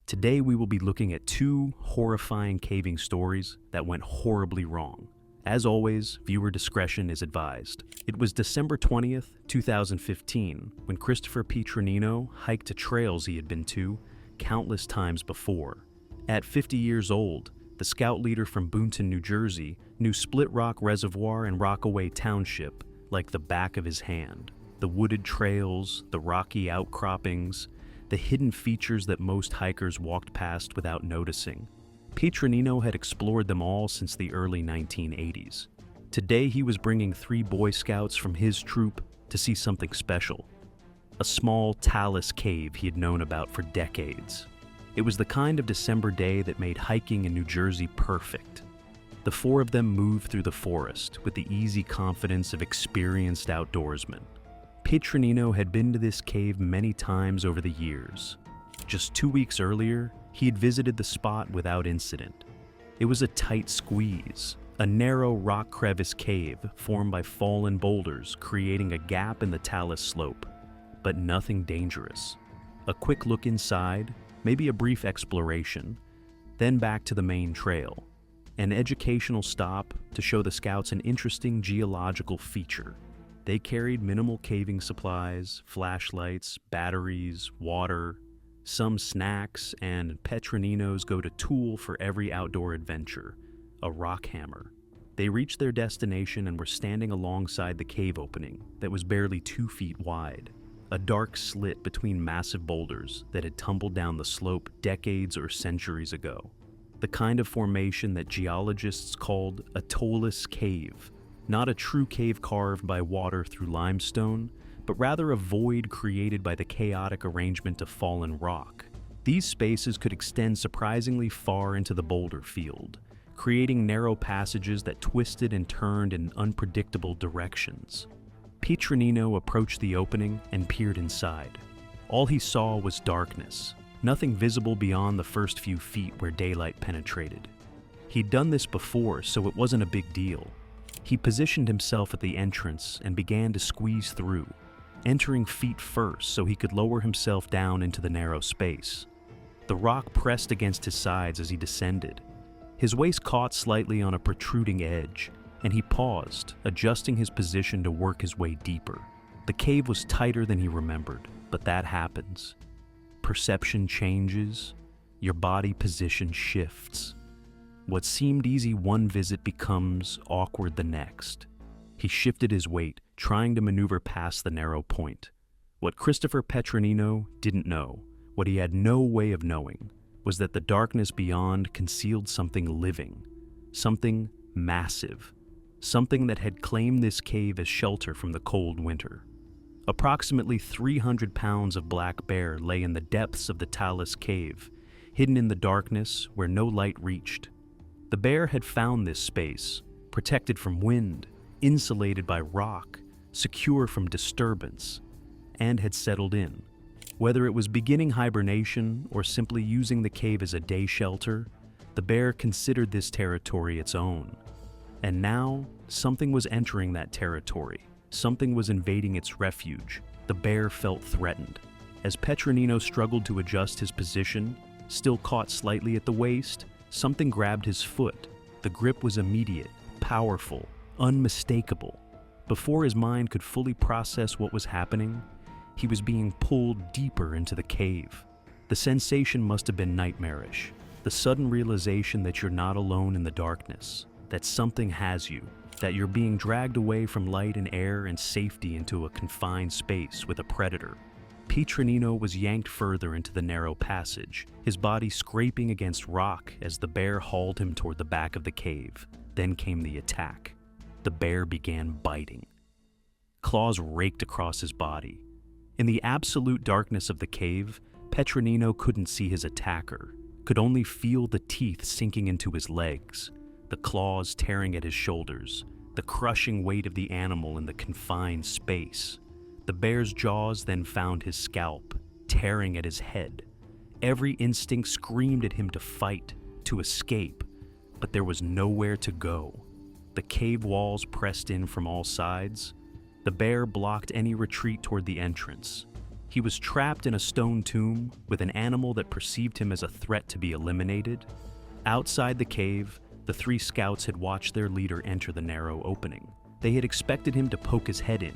Today we will be looking at two horrifying caving stories that went horribly wrong. As always, viewer discretion is advised. It was December 20th, 2015, when Christopher Petronino hiked to trails he had been to countless times before. At 50 years old, the scout leader from Boonton, New Jersey, knew Splitrock Reservoir and Rockaway Township like the back of his hand. The wooded trails, the rocky outcroppings, the hidden features that most hikers walked past without noticing. Petronino had explored them all since the early 1980s. Today he was bringing 3 Boy Scouts from his troop to see something special. A small talus cave he had known about for decades. It was the kind of December day that made hiking in New Jersey perfect. The 4 of them moved through the forest with the easy confidence of experienced outdoorsmen. Petronino had been to this cave many times over the years. Just 2 weeks earlier, he had visited the spot without incident. It was a tight squeeze, a narrow rock crevice cave formed by fallen boulders creating a gap in the talus slope, but nothing dangerous. A quick look inside, maybe a brief exploration, then back to the main trail. An educational stop to show the scouts an interesting geological feature. They carried minimal caving supplies, flashlights, batteries, water, some snacks, and Petronino's go-to tool for every outdoor adventure, a rock hammer. They reached their destination and were standing alongside the cave opening that was barely 2 feet wide, a dark slit between massive boulders that had tumbled down the slope decades or centuries ago. The kind of formation that geologists called a toeless cave. Not a true cave carved by water through limestone, but rather a void created by the chaotic arrangement of fallen rock. These spaces could extend surprisingly far into the boulder field, creating narrow passages that twisted and turned in unpredictable directions. Petronino approached the opening and peered inside. All he saw was darkness, nothing visible beyond the first few feet where daylight penetrated. He'd done this before, so it wasn't a big deal. He positioned himself at the entrance and began to squeeze through, entering feet first so he could lower himself down into the narrow space. The rock pressed against his sides as he descended. His waist caught slightly on a protruding edge, and he paused, adjusting his position to work his way deeper. The cave was tighter than he remembered, but that happens. Perception changes, your body position shifts. What seemed easy one visit becomes awkward the next. He shifted his weight, trying to maneuver past the narrow point. What Christopher Petronino didn't know, what he had no way of knowing, was that the darkness beyond concealed something living, something massive, something that had claimed this cave as shelter from the cold winter. Approximately 300 pounds of black bear lay in the depths of the talus cave, hidden in the darkness where no light reached. The bear had found this space, protected from wind, insulated by rock, secure from disturbance, and had settled in. Whether it was beginning hibernation or simply using the cave as a day shelter, the bear considered this territory its own. And now, something was entering that territory. Something was invading its refuge. The bear felt threatened. As Petronino struggled to adjust his position, still caught slightly at the waist, something grabbed his foot. The grip was immediate, powerful, unmistakable. Before his mind could fully process what was happening, he was being pulled deeper into the cave. The sensation must have been nightmarish. The sudden realization that you're not alone in the darkness, that something has you, that you're being dragged away from light and air and safety into a confined space with a predator. Petronino was yanked further into the narrow passage, his body scraping against rock as the bear hauled him toward the back of the cave. Then came the attack. The bear began biting. Claws raked across his body. In the absolute darkness of the cave, Petronino couldn't see his attacker, could only feel the teeth sinking into his legs, the claws tearing at his shoulders, the crushing weight of the animal in the confined space. The bear's jaws then found his scalp, tearing at his head. Every instinct screamed at him to fight, to escape, but there was nowhere to go. The cave walls pressed in from all sides. The bear blocked any retreat toward the entrance. He was trapped in a stone tomb with an animal that perceived him as a threat to be eliminated. Outside the cave, the 3 scouts had watched their leader enter the narrow opening. They had expected him to poke his head in,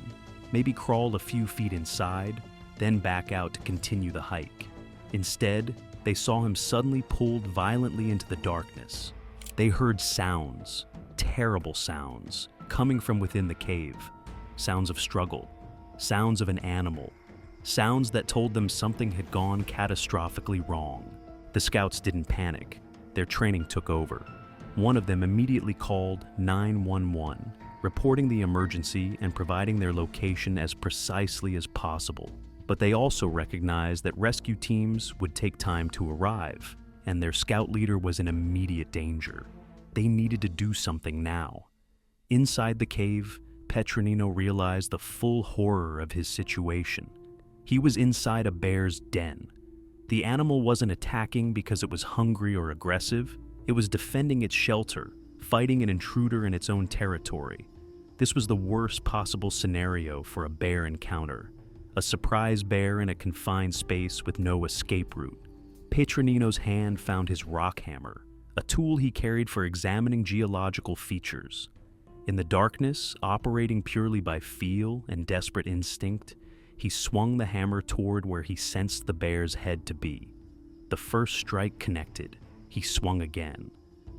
maybe crawl a few feet inside, then back out to continue the hike. Instead, they saw him suddenly pulled violently into the darkness. They heard sounds, terrible sounds, coming from within the cave. Sounds of struggle, sounds of an animal, sounds that told them something had gone catastrophically wrong. The scouts didn't panic. Their training took over. One of them immediately called 911, reporting the emergency and providing their location as precisely as possible. But they also recognized that rescue teams would take time to arrive, and their scout leader was in immediate danger. They needed to do something now. Inside the cave, Petronino realized the full horror of his situation. He was inside a bear's den. The animal wasn't attacking because it was hungry or aggressive. It was defending its shelter, fighting an intruder in its own territory. This was the worst possible scenario for a bear encounter. A surprise bear in a confined space with no escape route. Petronino's hand found his rock hammer, a tool he carried for examining geological features. In the darkness, operating purely by feel and desperate instinct, he swung the hammer toward where he sensed the bear's head to be. The first strike connected. He swung again.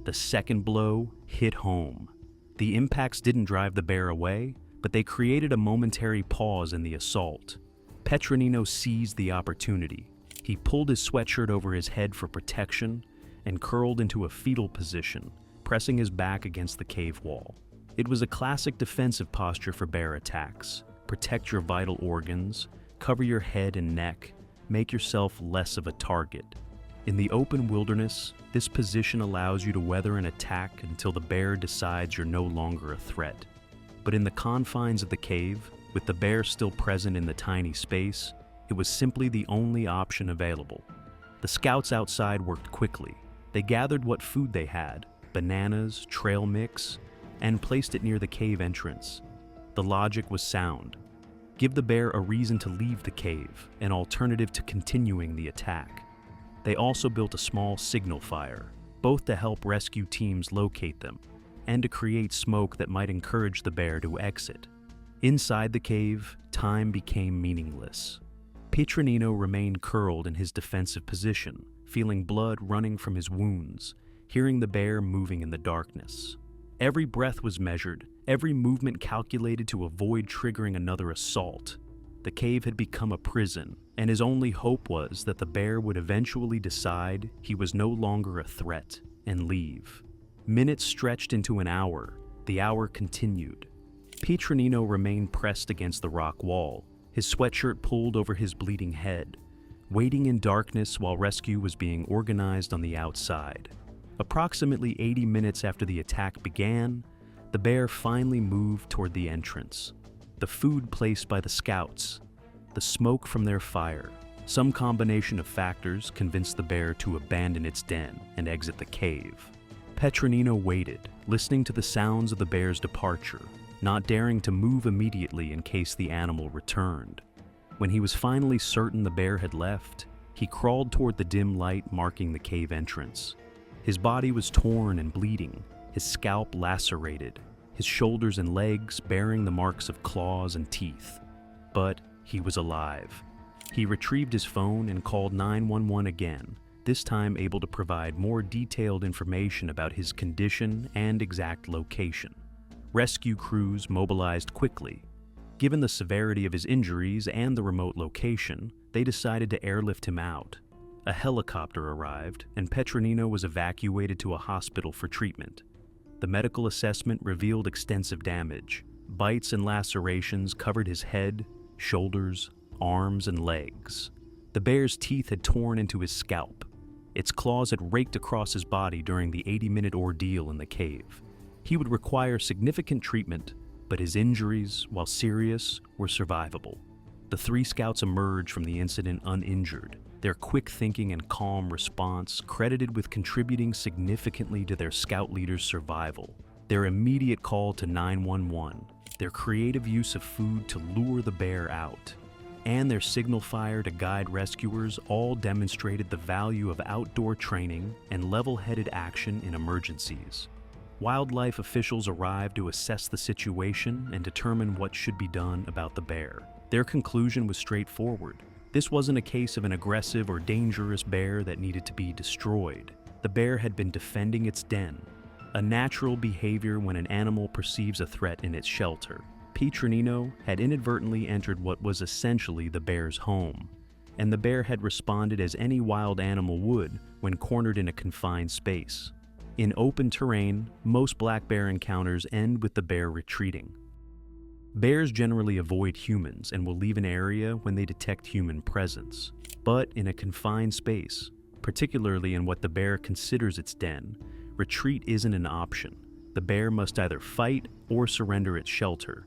The second blow hit home. The impacts didn't drive the bear away, but they created a momentary pause in the assault. Petronino seized the opportunity. He pulled his sweatshirt over his head for protection and curled into a fetal position, pressing his back against the cave wall. It was a classic defensive posture for bear attacks. Protect your vital organs, cover your head and neck, make yourself less of a target. In the open wilderness, this position allows you to weather an attack until the bear decides you're no longer a threat. But in the confines of the cave, with the bear still present in the tiny space, it was simply the only option available. The scouts outside worked quickly. They gathered what food they had, bananas, trail mix, and placed it near the cave entrance. The logic was sound. Give the bear a reason to leave the cave, an alternative to continuing the attack. They also built a small signal fire, both to help rescue teams locate them, and to create smoke that might encourage the bear to exit. Inside the cave, time became meaningless. Petronino remained curled in his defensive position, feeling blood running from his wounds, hearing the bear moving in the darkness. Every breath was measured, every movement calculated to avoid triggering another assault. The cave had become a prison, and his only hope was that the bear would eventually decide he was no longer a threat and leave. Minutes stretched into an hour. The hour continued. Petronino remained pressed against the rock wall, his sweatshirt pulled over his bleeding head, waiting in darkness while rescue was being organized on the outside. Approximately 80 minutes after the attack began, the bear finally moved toward the entrance. The food placed by the scouts, the smoke from their fire, some combination of factors convinced the bear to abandon its den and exit the cave. Petronino waited, listening to the sounds of the bear's departure, not daring to move immediately in case the animal returned. When he was finally certain the bear had left, he crawled toward the dim light marking the cave entrance. His body was torn and bleeding, his scalp lacerated, his shoulders and legs bearing the marks of claws and teeth. But he was alive. He retrieved his phone and called 911 again, this time able to provide more detailed information about his condition and exact location. Rescue crews mobilized quickly. Given the severity of his injuries and the remote location, they decided to airlift him out. A helicopter arrived, and Petronino was evacuated to a hospital for treatment. The medical assessment revealed extensive damage. Bites and lacerations covered his head, shoulders, arms, and legs. The bear's teeth had torn into his scalp. Its claws had raked across his body during the 80-minute ordeal in the cave. He would require significant treatment, but his injuries, while serious, were survivable. The 3 scouts emerged from the incident uninjured, their quick thinking and calm response credited with contributing significantly to their scout leader's survival. Their immediate call to 911, their creative use of food to lure the bear out. and their signal fire to guide rescuers all demonstrated the value of outdoor training and level-headed action in emergencies. Wildlife officials arrived to assess the situation and determine what should be done about the bear. Their conclusion was straightforward. This wasn't a case of an aggressive or dangerous bear that needed to be destroyed. The bear had been defending its den, a natural behavior when an animal perceives a threat in its shelter. Petronino had inadvertently entered what was essentially the bear's home, and the bear had responded as any wild animal would when cornered in a confined space. In open terrain, most black bear encounters end with the bear retreating. Bears generally avoid humans and will leave an area when they detect human presence. But in a confined space, particularly in what the bear considers its den, retreat isn't an option. The bear must either fight or surrender its shelter,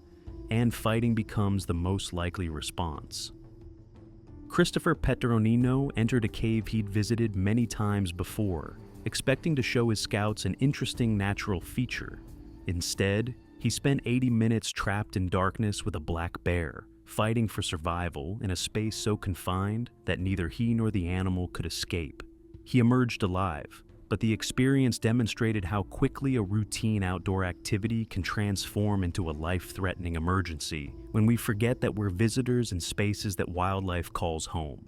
and fighting becomes the most likely response. Christopher Petronino entered a cave he'd visited many times before, expecting to show his scouts an interesting natural feature. Instead, he spent 80 minutes trapped in darkness with a black bear, fighting for survival in a space so confined that neither he nor the animal could escape. He emerged alive, but the experience demonstrated how quickly a routine outdoor activity can transform into a life-threatening emergency when we forget that we're visitors in spaces that wildlife calls home.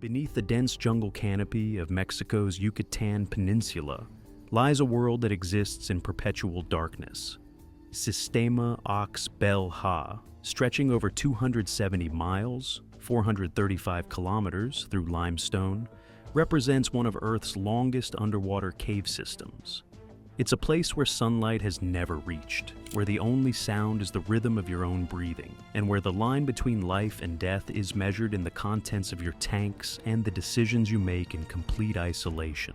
Beneath the dense jungle canopy of Mexico's Yucatan Peninsula lies a world that exists in perpetual darkness. Sistema Ox Bel Ha, stretching over 270 miles, 435 kilometers through limestone, represents one of Earth's longest underwater cave systems. It's a place where sunlight has never reached, where the only sound is the rhythm of your own breathing, and where the line between life and death is measured in the contents of your tanks and the decisions you make in complete isolation.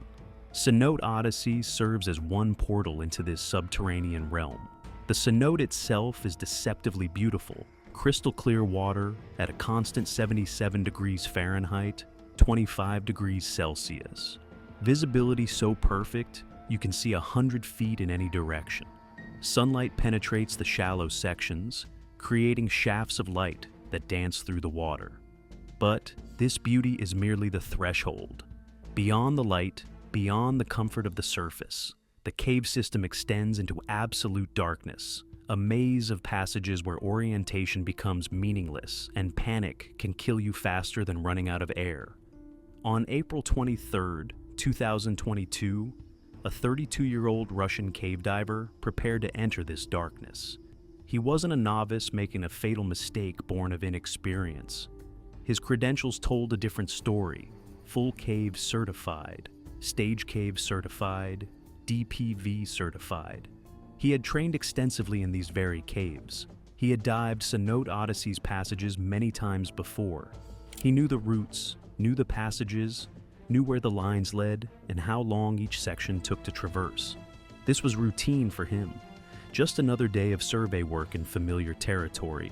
Cenote Odyssey serves as one portal into this subterranean realm. The cenote itself is deceptively beautiful, crystal clear water at a constant 77 degrees Fahrenheit, 25 degrees Celsius. Visibility so perfect, you can see 100 feet in any direction. Sunlight penetrates the shallow sections, creating shafts of light that dance through the water. But this beauty is merely the threshold. Beyond the light, beyond the comfort of the surface, the cave system extends into absolute darkness, a maze of passages where orientation becomes meaningless and panic can kill you faster than running out of air. On April 23, 2022, a 32-year-old Russian cave diver prepared to enter this darkness. He wasn't a novice making a fatal mistake born of inexperience. His credentials told a different story: full cave certified, stage cave certified, DPV certified. He had trained extensively in these very caves. He had dived Cenote Odyssey's passages many times before. He knew the routes, knew the passages, knew where the lines led, and how long each section took to traverse. This was routine for him, just another day of survey work in familiar territory.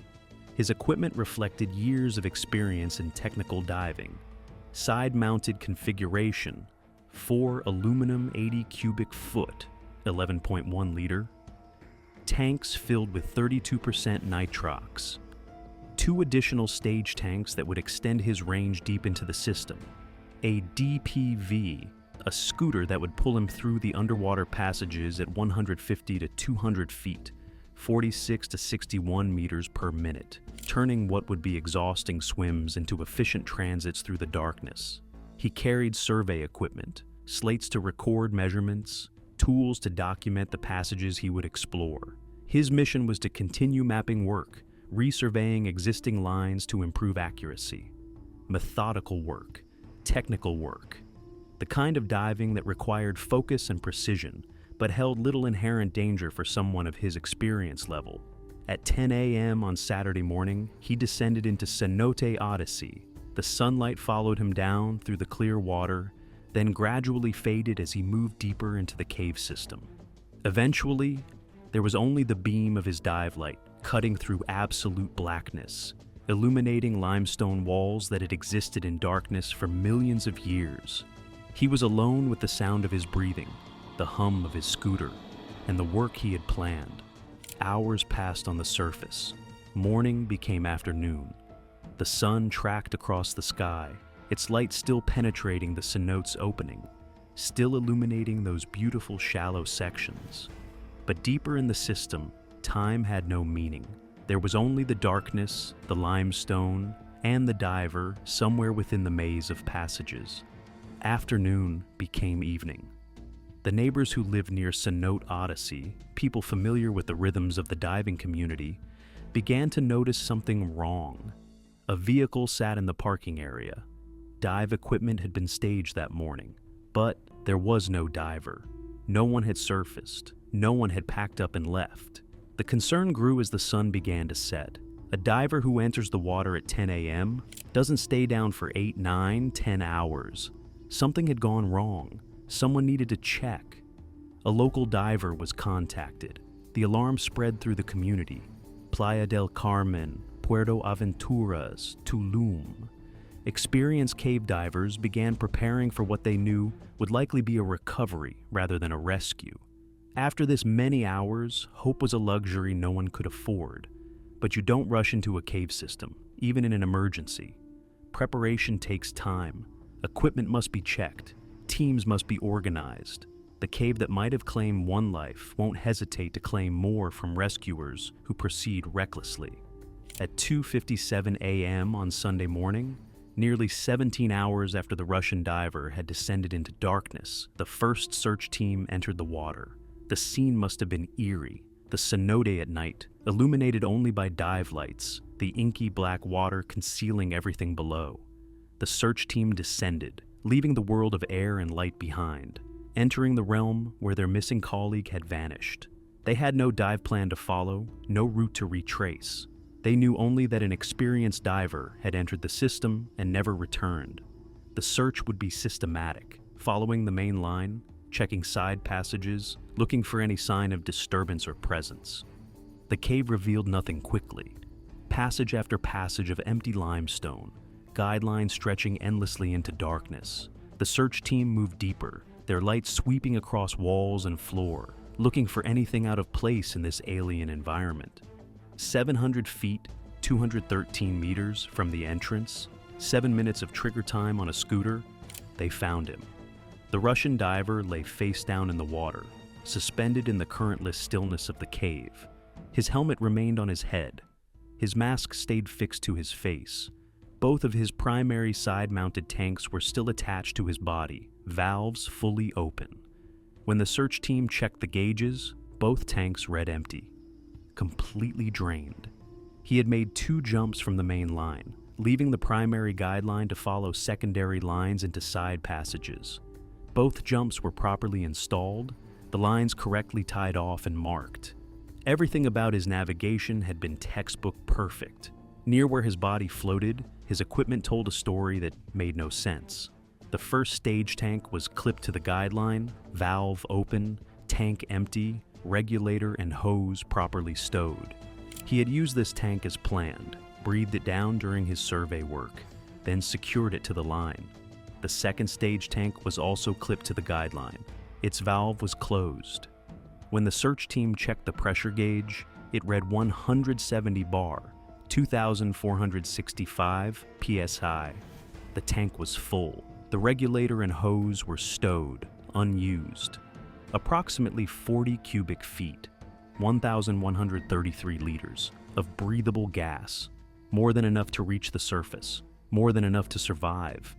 His equipment reflected years of experience in technical diving. Side-mounted configuration, 4 aluminum 80 cubic foot, 11.1 liter, tanks filled with 32% nitrox, 2 additional stage tanks that would extend his range deep into the system, a DPV, a scooter that would pull him through the underwater passages at 150 to 200 feet, 46 to 61 meters per minute, turning what would be exhausting swims into efficient transits through the darkness. He carried survey equipment, slates to record measurements, tools to document the passages he would explore. His mission was to continue mapping work, resurveying existing lines to improve accuracy. Methodical work, technical work, the kind of diving that required focus and precision, but held little inherent danger for someone of his experience level. At 10 a.m. on Saturday morning, he descended into Cenote Odyssey. The sunlight followed him down through the clear water, then gradually faded as he moved deeper into the cave system. Eventually, there was only the beam of his dive light cutting through absolute blackness, illuminating limestone walls that had existed in darkness for millions of years. He was alone with the sound of his breathing, the hum of his scooter, and the work he had planned. Hours passed on the surface. Morning became afternoon. The sun tracked across the sky, its light still penetrating the cenote's opening, still illuminating those beautiful shallow sections. But deeper in the system, time had no meaning. There was only the darkness, the limestone, and the diver somewhere within the maze of passages. Afternoon became evening. The neighbors who lived near Cenote Odyssey, people familiar with the rhythms of the diving community, began to notice something wrong. A vehicle sat in the parking area. Dive equipment had been staged that morning, but there was no diver. No one had surfaced. No one had packed up and left. The concern grew as the sun began to set. A diver who enters the water at 10 a.m. doesn't stay down for 8, 9, 10 hours. Something had gone wrong. Someone needed to check. A local diver was contacted. The alarm spread through the community. Playa del Carmen, Puerto Aventuras, Tulum. Experienced cave divers began preparing for what they knew would likely be a recovery rather than a rescue. After this many hours, hope was a luxury no one could afford. But you don't rush into a cave system, even in an emergency. Preparation takes time. Equipment must be checked. Teams must be organized. The cave that might have claimed one life won't hesitate to claim more from rescuers who proceed recklessly. At 2:57 a.m. on Sunday morning, nearly 17 hours after the Russian diver had descended into darkness, the first search team entered the water. The scene must have been eerie. The cenote at night, illuminated only by dive lights, the inky black water concealing everything below. The search team descended, leaving the world of air and light behind, entering the realm where their missing colleague had vanished. They had no dive plan to follow, no route to retrace. They knew only that an experienced diver had entered the system and never returned. The search would be systematic, following the main line, checking side passages, looking for any sign of disturbance or presence. The cave revealed nothing quickly. Passage after passage of empty limestone, guidelines stretching endlessly into darkness. The search team moved deeper, their lights sweeping across walls and floor, looking for anything out of place in this alien environment. 700 feet, 213 meters from the entrance, 7 minutes of trigger time on a scooter, they found him. The Russian diver lay face down in the water, suspended in the currentless stillness of the cave. His helmet remained on his head. His mask stayed fixed to his face. Both of his primary side-mounted tanks were still attached to his body, valves fully open. When the search team checked the gauges, both tanks read empty, completely drained. He had made 2 jumps from the main line, leaving the primary guideline to follow secondary lines into side passages. Both jumps were properly installed, the lines correctly tied off and marked. Everything about his navigation had been textbook perfect. Near where his body floated, his equipment told a story that made no sense. The first stage tank was clipped to the guideline, valve open, tank empty, regulator and hose properly stowed. He had used this tank as planned, breathed it down during his survey work, then secured it to the line. The second stage tank was also clipped to the guideline. Its valve was closed. When the search team checked the pressure gauge, it read 170 bar, 2,465 psi. The tank was full. The regulator and hose were stowed, unused. Approximately 40 cubic feet, 1,133 liters, of breathable gas, more than enough to reach the surface, more than enough to survive.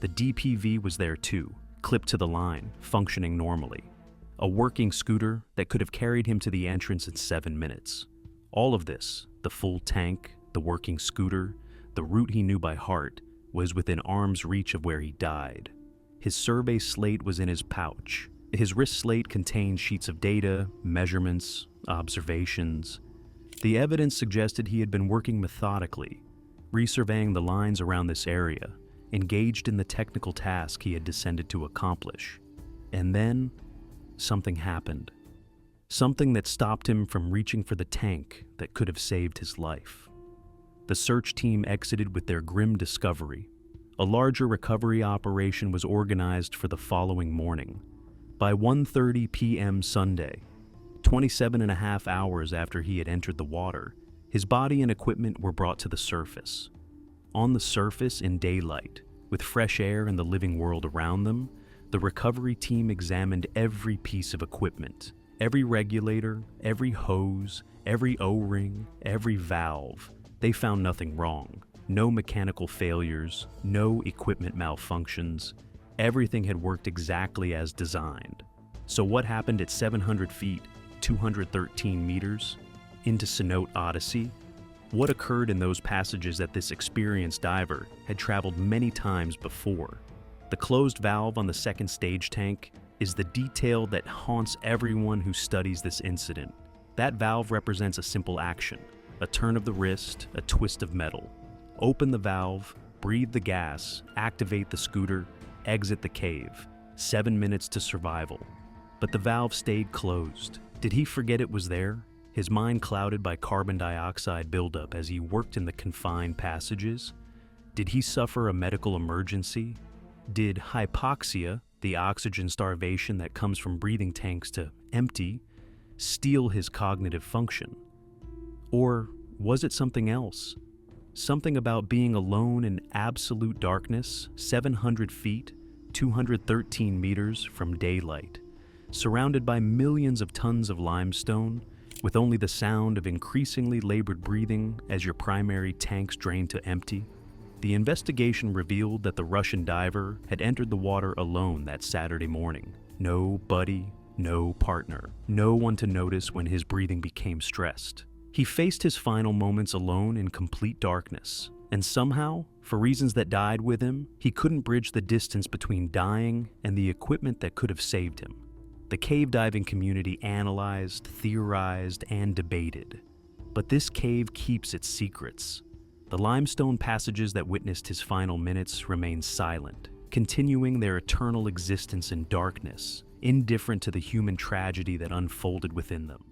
The DPV was there too, clipped to the line, functioning normally. A working scooter that could have carried him to the entrance in 7 minutes. All of this, the full tank, the working scooter, the route he knew by heart, was within arm's reach of where he died. His survey slate was in his pouch. His wrist slate contained sheets of data, measurements, observations. The evidence suggested he had been working methodically, resurveying the lines around this area, engaged in the technical task he had descended to accomplish. And then, something happened. Something that stopped him from reaching for the tank that could have saved his life. The search team exited with their grim discovery. A larger recovery operation was organized for the following morning. By 1:30 p.m. Sunday, 27.5 hours after he had entered the water, his body and equipment were brought to the surface. On the surface in daylight, with fresh air and the living world around them, the recovery team examined every piece of equipment, every regulator, every hose, every O-ring, every valve. They found nothing wrong. No mechanical failures, no equipment malfunctions. Everything had worked exactly as designed. So what happened at 700 feet, 213 meters, into Cenote Odyssey? What occurred in those passages that this experienced diver had traveled many times before? The closed valve on the second stage tank is the detail that haunts everyone who studies this incident. That valve represents a simple action, a turn of the wrist, a twist of metal. Open the valve, breathe the gas, activate the scooter, exit the cave. 7 minutes to survival. But the valve stayed closed. Did he forget it was there? His mind clouded by carbon dioxide buildup as he worked in the confined passages? Did he suffer a medical emergency? Did hypoxia, the oxygen starvation that comes from breathing tanks to empty, steal his cognitive function? Or was it something else? Something about being alone in absolute darkness, 700 feet, 213 meters from daylight, surrounded by millions of tons of limestone, with only the sound of increasingly labored breathing as your primary tanks drained to empty. The investigation revealed that the Russian diver had entered the water alone that Saturday morning. No buddy, no partner, no one to notice when his breathing became stressed. He faced his final moments alone in complete darkness, and somehow, for reasons that died with him, he couldn't bridge the distance between dying and the equipment that could have saved him. The cave diving community analyzed, theorized, and debated. But this cave keeps its secrets. The limestone passages that witnessed his final minutes remain silent, continuing their eternal existence in darkness, indifferent to the human tragedy that unfolded within them.